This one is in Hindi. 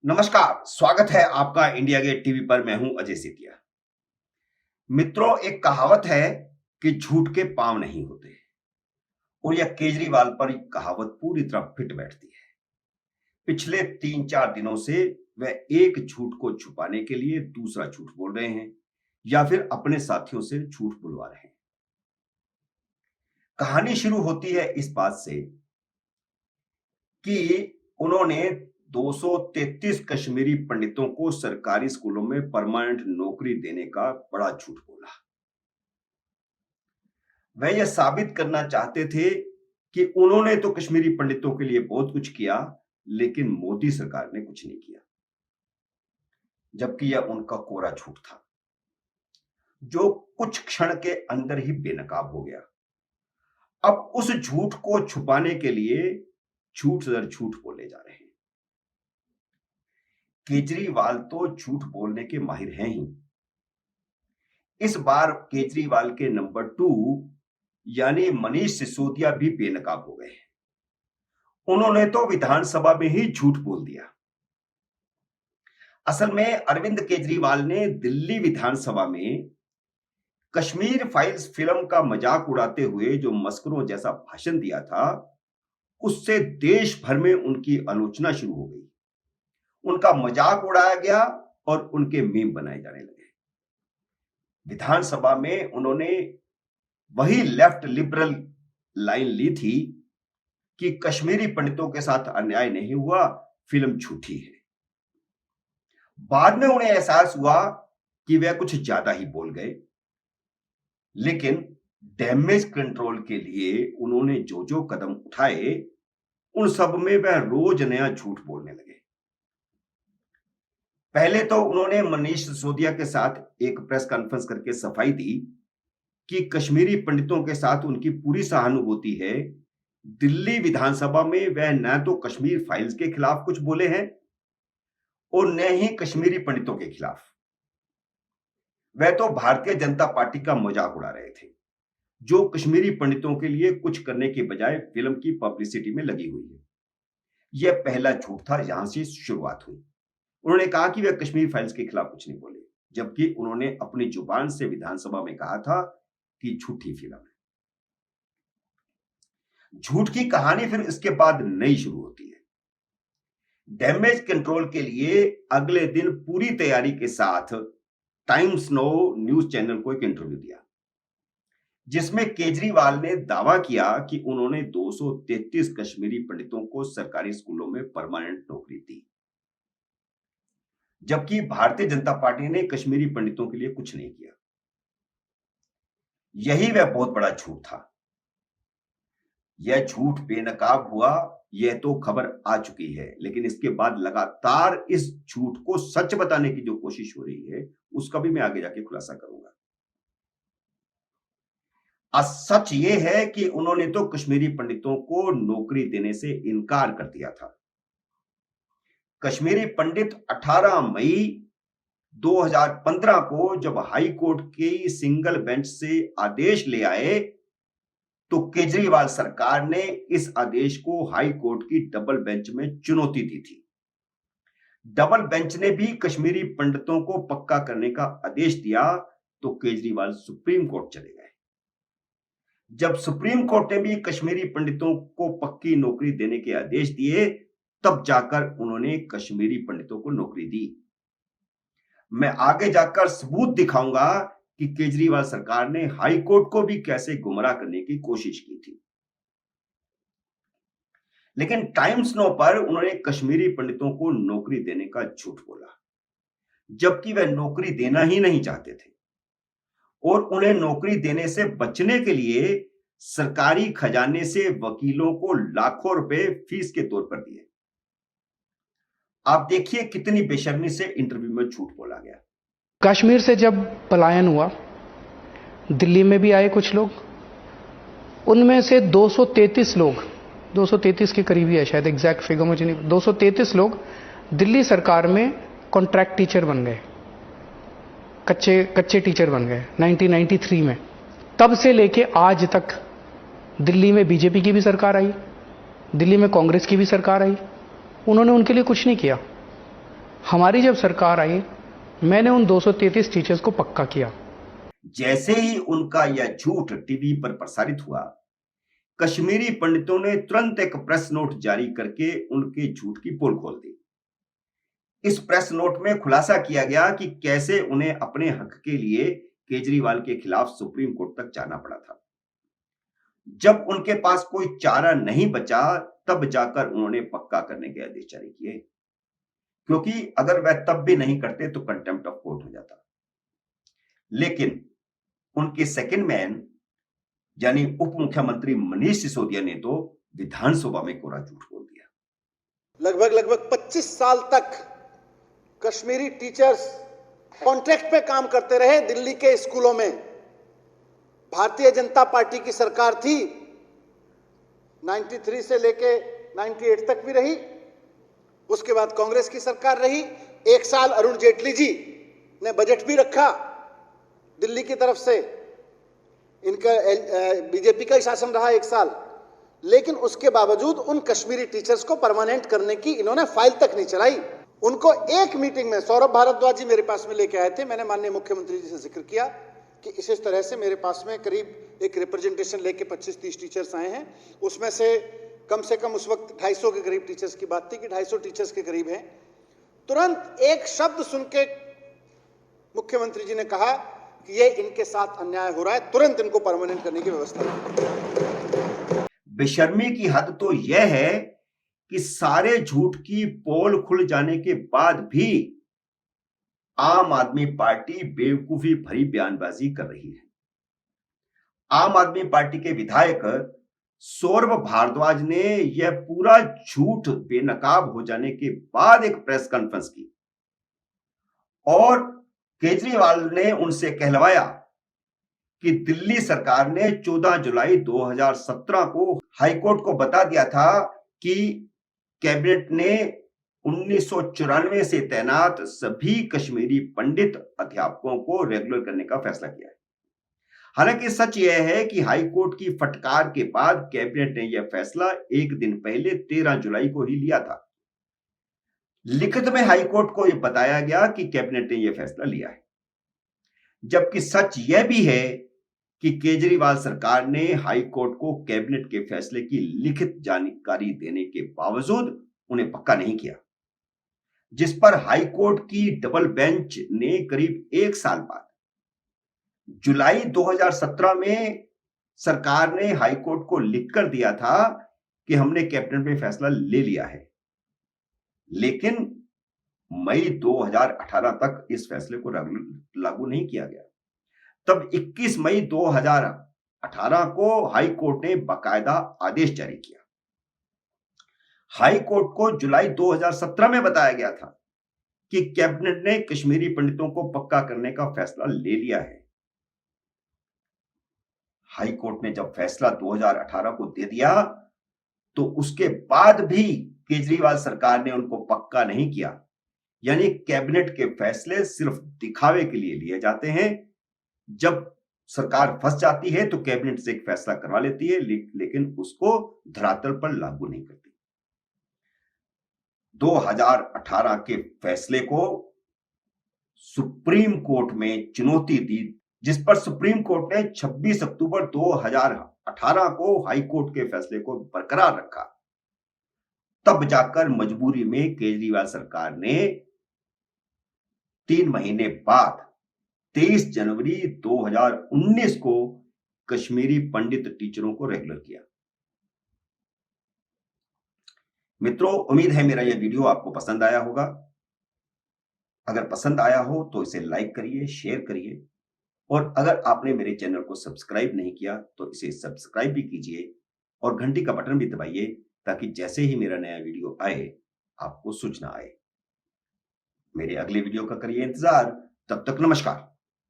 नमस्कार, स्वागत है आपका इंडिया गेट टीवी पर। मैं हूं अजय सेतिया। मित्रों, एक कहावत है कि झूठ के पांव नहीं होते और यह केजरीवाल पर कहावत पूरी तरह फिट बैठती है। पिछले 3-4 दिनों से वह एक झूठ को छुपाने के लिए दूसरा झूठ बोल रहे हैं या फिर अपने साथियों से झूठ बुलवा रहे हैं। कहानी शुरू होती है इस बात से कि उन्होंने 233 कश्मीरी पंडितों को सरकारी स्कूलों में परमानेंट नौकरी देने का बड़ा झूठ बोला। वह यह साबित करना चाहते थे कि उन्होंने तो कश्मीरी पंडितों के लिए बहुत कुछ किया, लेकिन मोदी सरकार ने कुछ नहीं किया। जबकि यह उनका कोरा झूठ था, जो कुछ क्षण के अंदर ही बेनकाब हो गया। अब उस झूठ को छुपाने के लिए झूठ दर झूठ बोले जा रहे हैं। केजरीवाल तो झूठ बोलने के माहिर हैं ही। इस बार केजरीवाल के नंबर 2 यानी मनीष सिसोदिया भी बेनकाब हो गए। उन्होंने तो विधानसभा में ही झूठ बोल दिया। असल में अरविंद केजरीवाल ने दिल्ली विधानसभा में कश्मीर फाइल्स फिल्म का मजाक उड़ाते हुए जो मस्करों जैसा भाषण दिया था, उससे देश भर में उनकी आलोचना शुरू हो गई। उनका मजाक उड़ाया गया और उनके मीम बनाए जाने लगे। विधानसभा में उन्होंने वही लेफ्ट लिबरल लाइन ली थी कि कश्मीरी पंडितों के साथ अन्याय नहीं हुआ, फिल्म झूठी है। बाद में उन्हें एहसास हुआ कि वह कुछ ज्यादा ही बोल गए, लेकिन डैमेज कंट्रोल के लिए उन्होंने जो जो कदम उठाए, उन सब में वह रोज नया झूठ बोलने लगे। पहले तो उन्होंने मनीष सिसोदिया के साथ एक प्रेस कॉन्फ्रेंस करके सफाई दी कि कश्मीरी पंडितों के साथ उनकी पूरी सहानुभूति है। दिल्ली विधानसभा में वह न तो कश्मीर फाइल्स के खिलाफ कुछ बोले हैं और न ही कश्मीरी पंडितों के खिलाफ। वह तो भारतीय जनता पार्टी का मजाक उड़ा रहे थे, जो कश्मीरी पंडितों के लिए कुछ करने के बजाय फिल्म की पब्लिसिटी में लगी हुई है। यह पहला झूठ था, यहां से शुरुआत हुई। उन्होंने कहा कि वह कश्मीर फाइल्स के खिलाफ कुछ नहीं बोले, जबकि उन्होंने अपनी जुबान से विधानसभा में कहा था कि झूठी फिल्म है। झूठ की कहानी फिर इसके बाद नई शुरू होती है। डैमेज कंट्रोल के लिए अगले दिन पूरी तैयारी के साथ टाइम्स नाउ न्यूज चैनल को एक इंटरव्यू दिया, जिसमें केजरीवाल ने दावा किया कि उन्होंने 233 कश्मीरी पंडितों को सरकारी स्कूलों में परमानेंट नौकरी दी, जबकि भारतीय जनता पार्टी ने कश्मीरी पंडितों के लिए कुछ नहीं किया। यही वह बहुत बड़ा झूठ था। यह झूठ बेनकाब हुआ, यह तो खबर आ चुकी है, लेकिन इसके बाद लगातार इस झूठ को सच बताने की जो कोशिश हो रही है, उसका भी मैं आगे जाके खुलासा करूंगा। सच यह है कि उन्होंने तो कश्मीरी पंडितों को नौकरी देने से इनकार कर दिया था। कश्मीरी पंडित 18 मई 2015 को जब हाई कोर्ट की सिंगल बेंच से आदेश ले आए, तो केजरीवाल सरकार ने इस आदेश को हाई कोर्ट की डबल बेंच में चुनौती दी थी। डबल बेंच ने भी कश्मीरी पंडितों को पक्का करने का आदेश दिया, तो केजरीवाल सुप्रीम कोर्ट चले गए। जब सुप्रीम कोर्ट ने भी कश्मीरी पंडितों को पक्की नौकरी देने के आदेश दिए, तब जाकर उन्होंने कश्मीरी पंडितों को नौकरी दी। मैं आगे जाकर सबूत दिखाऊंगा कि केजरीवाल सरकार ने हाई कोर्ट को भी कैसे गुमराह करने की कोशिश की थी। लेकिन टाइम्स नाउ पर उन्होंने कश्मीरी पंडितों को नौकरी देने का झूठ बोला, जबकि वह नौकरी देना ही नहीं चाहते थे और उन्हें नौकरी देने से बचने के लिए सरकारी खजाने से वकीलों को लाखों रुपए फीस के तौर पर दिए। आप देखिए कितनी बेशर्मी से इंटरव्यू में झूठ बोला गया। कश्मीर से जब पलायन हुआ, दिल्ली में भी आए कुछ लोग, उनमें से 233 लोग, 233 के करीब ही है शायद, एग्जैक्ट फिगर मुझे नहीं, 233 लोग दिल्ली सरकार में कॉन्ट्रैक्ट टीचर बन गए, कच्चे टीचर बन गए 1993 में। तब से लेके आज तक दिल्ली में बीजेपी की भी सरकार आई, दिल्ली में कांग्रेस की भी सरकार आई, उन्होंने उनके लिए कुछ नहीं किया। हमारी जब सरकार आई, मैंने उन 233 टीचर्स को पक्का किया। जैसे ही उनका यह झूठ टीवी पर प्रसारित हुआ, कश्मीरी पंडितों ने तुरंत एक प्रेस नोट जारी करके उनके झूठ की पोल खोल दी। इस प्रेस नोट में खुलासा किया गया कि कैसे उन्हें अपने हक के लिए केजरीवाल के खिलाफ सुप्रीम कोर्ट तक जाना पड़ा था। जब उनके पास कोई चारा नहीं बचा, तब जाकर उन्होंने पक्का करने के आदेश जारी किए, क्योंकि अगर वह तब भी नहीं करते तो कंटेम्प्ट ऑफ कोर्ट हो जाता। लेकिन उनके सेकंड मैन यानी उप मुख्यमंत्री मनीष सिसोदिया ने तो विधानसभा में कोरा झूठ बोल दिया। लगभग 25 साल तक कश्मीरी टीचर्स कॉन्ट्रैक्ट पे काम करते रहे दिल्ली के स्कूलों में। भारतीय जनता पार्टी की सरकार थी, 93 से लेके 98 तक भी रही, उसके बाद कांग्रेस की सरकार रही। एक साल अरुण जेटली जी ने बजट भी रखा दिल्ली की तरफ से, इनका बीजेपी का ही शासन रहा एक साल, लेकिन उसके बावजूद उन कश्मीरी टीचर्स को परमानेंट करने की इन्होंने फाइल तक नहीं चलाई। उनको एक मीटिंग में सौरभ भारद्वाज जी मेरे पास में लेके आए थे, मैंने माननीय मुख्यमंत्री जी से जिक्र किया कि इस तरह से मेरे पास में करीब एक रिप्रेजेंटेशन लेके 25-30 टीचर्स आए हैं, उसमें से कम उस वक्त 250 के करीब टीचर्स की बात थी कि 250 टीचर्स के करीब हैं। तुरंत एक शब्द सुन के मुख्यमंत्री जी ने कहा कि ये इनके साथ अन्याय हो रहा है, तुरंत इनको परमानेंट करने की व्यवस्था है। बेशर्मी की हद तो यह है कि सारे झूठ की पोल खुल जाने के बाद भी आम आदमी पार्टी बेवकूफी भरी बयानबाजी कर रही है। आम आदमी पार्टी के विधायक सौरभ भारद्वाज ने यह पूरा झूठ बेनकाब हो जाने के बाद एक प्रेस कॉन्फ्रेंस की और केजरीवाल ने उनसे कहलवाया कि दिल्ली सरकार ने 14 जुलाई 2017 को हाईकोर्ट को बता दिया था कि कैबिनेट ने 1994 से तैनात सभी कश्मीरी पंडित अध्यापकों को रेगुलर करने का फैसला किया है। हालांकि सच यह है कि हाईकोर्ट की फटकार के बाद कैबिनेट ने यह फैसला एक दिन पहले 13 जुलाई को ही लिया था। लिखित में हाईकोर्ट को यह बताया गया कि कैबिनेट ने यह फैसला लिया है, जबकि सच यह भी है कि केजरीवाल सरकार ने हाईकोर्ट को कैबिनेट के फैसले की लिखित जानकारी देने के बावजूद उन्हें पक्का नहीं किया, जिस पर हाईकोर्ट की डबल बेंच ने करीब एक साल बाद जुलाई 2017 में सरकार ने हाईकोर्ट को लिखकर दिया था कि हमने कैबिनेट में फैसला ले लिया है, लेकिन मई 2018 तक इस फैसले को लागू नहीं किया गया। तब 21 मई 2018 को हाई कोर्ट ने बाकायदा आदेश जारी किया। हाई कोर्ट को जुलाई 2017 में बताया गया था कि कैबिनेट ने कश्मीरी पंडितों को पक्का करने का फैसला ले लिया है। हाई कोर्ट ने जब फैसला 2018 को दे दिया तो उसके बाद भी केजरीवाल सरकार ने उनको पक्का नहीं किया। यानी कैबिनेट के फैसले सिर्फ दिखावे के लिए लिए जाते हैं। जब सरकार फंस जाती है तो कैबिनेट से एक फैसला करवा लेती है, लेकिन उसको धरातल पर लागू नहीं करती। 2018 के फैसले को सुप्रीम कोर्ट में चुनौती दी, जिस पर सुप्रीम कोर्ट ने 26 अक्टूबर 2018 को हाई कोर्ट के फैसले को बरकरार रखा। तब जाकर मजबूरी में केजरीवाल सरकार ने 3 महीने बाद 23 जनवरी 2019 को कश्मीरी पंडित टीचरों को रेगुलर किया। मित्रों, उम्मीद है मेरा यह वीडियो आपको पसंद आया होगा। अगर पसंद आया हो तो इसे लाइक करिए, शेयर करिए, और अगर आपने मेरे चैनल को सब्सक्राइब नहीं किया तो इसे सब्सक्राइब भी कीजिए और घंटी का बटन भी दबाइए, ताकि जैसे ही मेरा नया वीडियो आए आपको सूचना आए। मेरे अगले वीडियो का करिए इंतजार। तब तक नमस्कार।